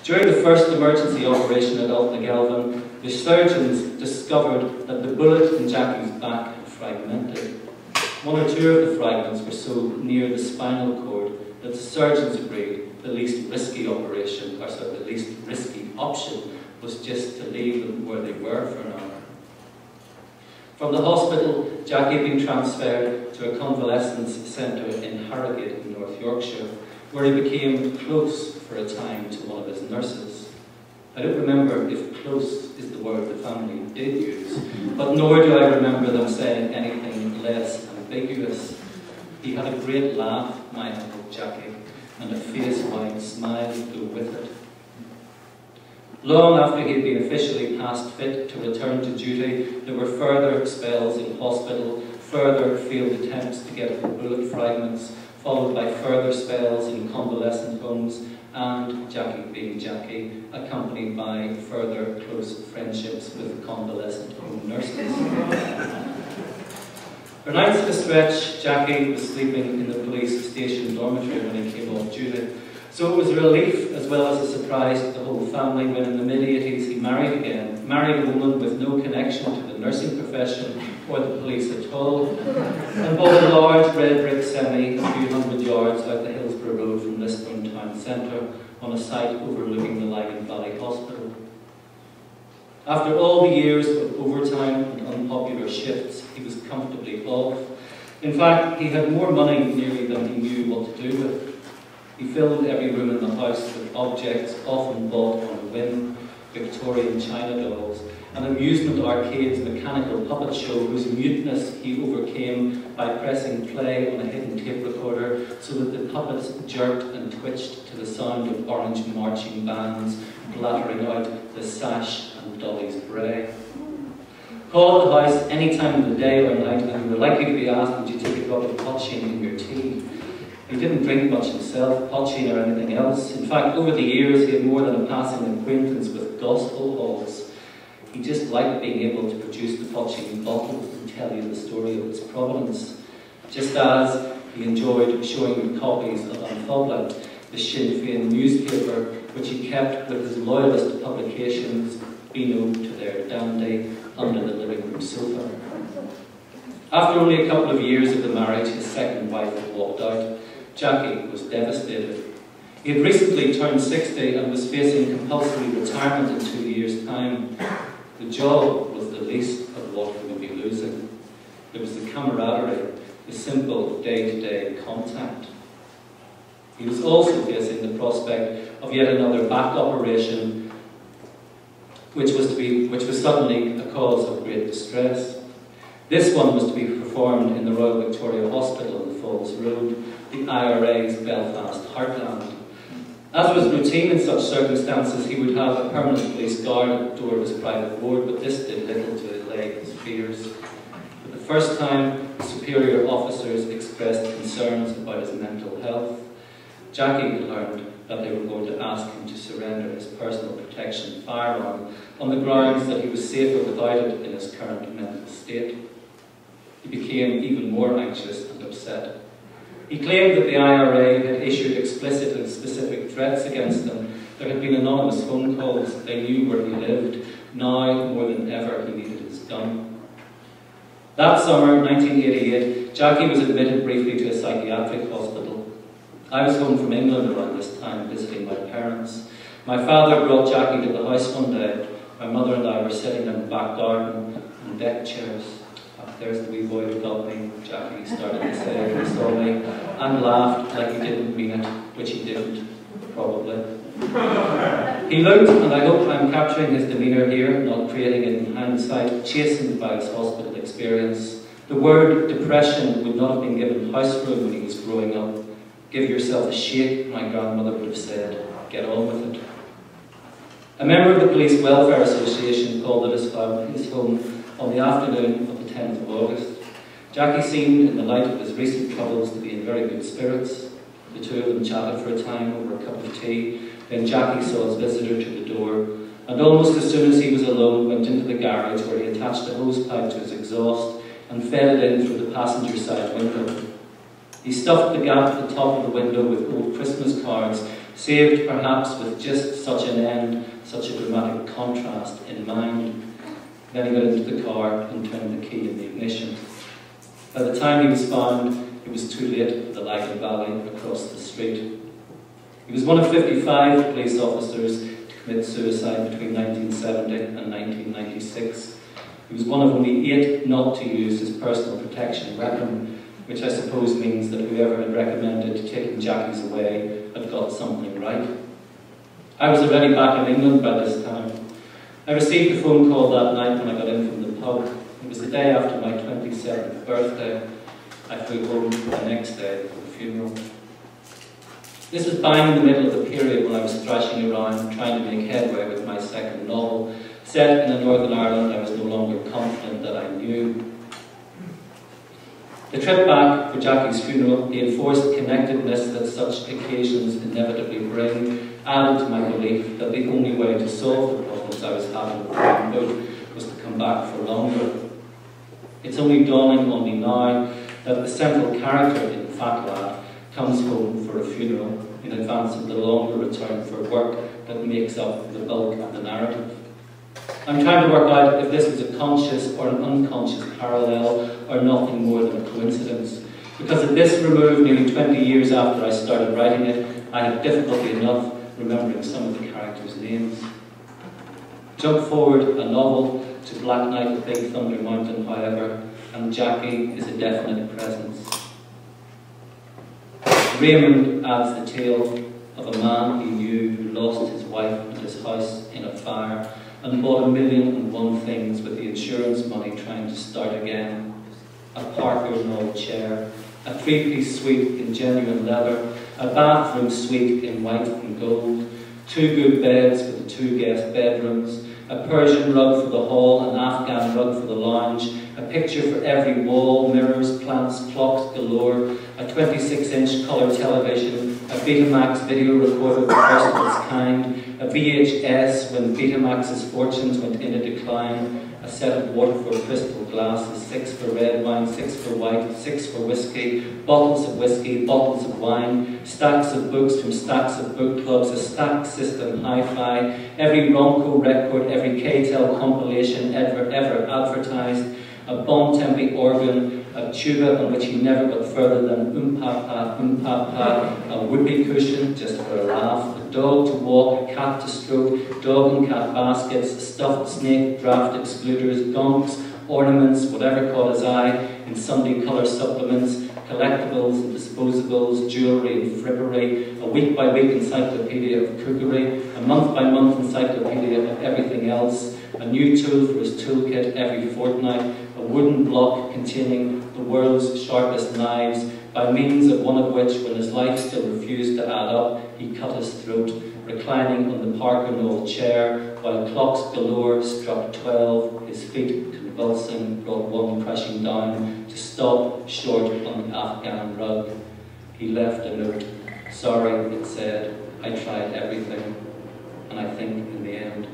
During the first emergency operation at Altnagelvin, the surgeons discovered that the bullet in Jackie's back had fragmented. One or two of the fragments were so near the spinal cord that the surgeons agreed the least risky operation, or sorry, the least risky option was just to leave them where they were for an hour. From the hospital, Jackie had been transferred to a convalescence centre in Harrogate in North Yorkshire, where he became close for a time to one of his nurses. I don't remember if close is the word the family did use, but nor do I remember them saying anything less ambiguous. He had a great laugh, my Uncle Jackie, and a face-wide smile to go with it. Long after he had been officially past fit to return to duty, there were further spells in hospital, further failed attempts to get at the bullet fragments, followed by further spells in convalescent homes, and Jackie being Jackie, accompanied by further close friendships with convalescent home nurses. For nights at a stretch, Jackie was sleeping in the police station dormitory when he came off duty. So it was a relief as well as a surprise to the whole family when in the mid-80s he married again, married a woman with no connection to the nursing profession or the police at all, and bought a large red brick semi a few hundred yards out the Hillsborough Road from Lisburn town centre on a site overlooking the Lygon Valley Hospital. After all the years of overtime and unpopular shifts, he was comfortably off. In fact, he had more money nearly than he knew what to do with. He filled every room in the house with objects often bought on a whim, Victorian china dolls, an amusement arcade's mechanical puppet show whose muteness he overcame by pressing play on a hidden tape recorder so that the puppets jerked and twitched to the sound of orange marching bands blattering out the sash and Dolly's bray. Call at the house any time of the day or night and you were likely to be asked, would you take a drop of potheen in your tea? He didn't drink much himself, potheen or anything else. In fact, over the years he had more than a passing acquaintance with gospel halls. He just liked being able to produce the potheen bottle and tell you the story of its provenance. Just as he enjoyed showing you copies of An Phobla, the Sinn Féin newspaper, which he kept with his loyalist publications, Beano to their dandy, under the living room sofa. After only a couple of years of the marriage, his second wife had walked out. Jackie was devastated. He had recently turned 60 and was facing compulsory retirement in 2 years' time. The job was the least of what he would be losing. There was the camaraderie, the simple day-to-day contact. He was also facing the prospect of yet another back operation, which was suddenly a cause of great distress. This one was to be performed in the Royal Victoria Hospital in the Falls Road, the IRA's Belfast heartland. As was routine in such circumstances, he would have a permanent police guard at the door of his private ward, but this did little to allay his fears. For the first time, superior officers expressed concerns about his mental health. Jackie had learned that they were going to ask him to surrender his personal protection firearm on the grounds that he was safer without it in his current mental state. He became even more anxious and upset. He claimed that the IRA had issued explicit and specific threats against him. There had been anonymous phone calls. They knew where he lived. Now, more than ever, he needed his gun. That summer, 1988, Jackie was admitted briefly to a psychiatric hospital. I was home from England around this time, visiting my parents. My father brought Jackie to the house one day. My mother and I were sitting in the back garden on deck chairs. There's the wee boy who got me, Jackie started to say when he saw me, and laughed like he didn't mean it, which he didn't, probably. He looked, and I hope I'm capturing his demeanour here, not creating it in hindsight, chastened by his hospital experience. The word depression would not have been given house room when he was growing up. Give yourself a shake, my grandmother would have said. Get on with it. A member of the Police Welfare Association called at his home on the afternoon of the 10th of August. Jackie seemed, in the light of his recent troubles, to be in very good spirits. The two of them chatted for a time over a cup of tea. Then Jackie saw his visitor to the door, and almost as soon as he was alone, went into the garage where he attached a hose pipe to his exhaust and fed it in through the passenger side window. He stuffed the gap at the top of the window with old Christmas cards saved perhaps with just such an end, such a dramatic contrast in mind. Then he got into the car and turned the key in the ignition. By the time he was found, it was too late for the light of valley across the street. He was one of 55 police officers to commit suicide between 1970 and 1996. He was one of only 8 not to use his personal protection weapon, which I suppose means that whoever had recommended taking Jackie's away had got something right. I was already back in England by this time. I received a phone call that night when I got in from the pub. It was the day after my 27th birthday. I flew home the next day for the funeral. This was bang in the middle of the period when I was thrashing around trying to make headway with my second novel. Set in a Northern Ireland I was no longer confident that I knew. The trip back for Jackie's funeral, the enforced connectedness that such occasions inevitably bring, added to my belief that the only way to solve the problems I was having with my boat was to come back for longer. It's only dawning on me now that the central character in Fat Lad comes home for a funeral in advance of the longer return for work that makes up the bulk of the narrative. I'm trying to work out if this was a conscious or an unconscious parallel or nothing more than a coincidence. Because at this remove, nearly 20 years after I started writing it, I have difficulty enough remembering some of the characters' names. Jump forward a novel to Black Night at Big Thunder Mountain, however, and Jackie is a definite presence. Raymond adds the tale of a man he knew who lost his wife and his house in a fire and bought 1,000,001 things with the insurance money trying to start again. A Parker Knoll chair, a 3-piece suite in genuine leather, a bathroom suite in white and gold, 2 good beds with the 2 guest bedrooms, a Persian rug for the hall, an Afghan rug for the lounge, a picture for every wall, mirrors, plants, clocks galore, a 26-inch colour television, a Betamax video recorder, the first of its kind, a VHS when Betamax's fortunes went in a decline, a set of Waterford crystal glasses, 6 for red wine, 6 for white, 6 for whiskey, bottles of whiskey, bottles of wine, stacks of books from stacks of book clubs, a stack system hi-fi, every Ronco record, every K-Tel compilation ever advertised, a Bon Tempi organ, a tuba on which he never got further than um-pa-pa, a whoopee cushion just for a laugh, a dog to walk, a cat to stroke, dog and cat baskets, stuffed snake draft excluders, gonks, ornaments, whatever caught his eye, in Sunday colour supplements, collectibles and disposables, jewellery and frippery, a week-by-week encyclopedia of cookery, a month-by-month encyclopedia of everything else, a new tool for his toolkit every fortnight, a wooden block containing the world's sharpest knives, by means of one of which, when his life still refused to add up, he cut his throat, reclining on the Parker Knoll chair, while clocks galore struck 12, his feet convulsing brought one crashing down to stop short on the Afghan rug. He left a note. Sorry, it said, I tried everything, and I think in the end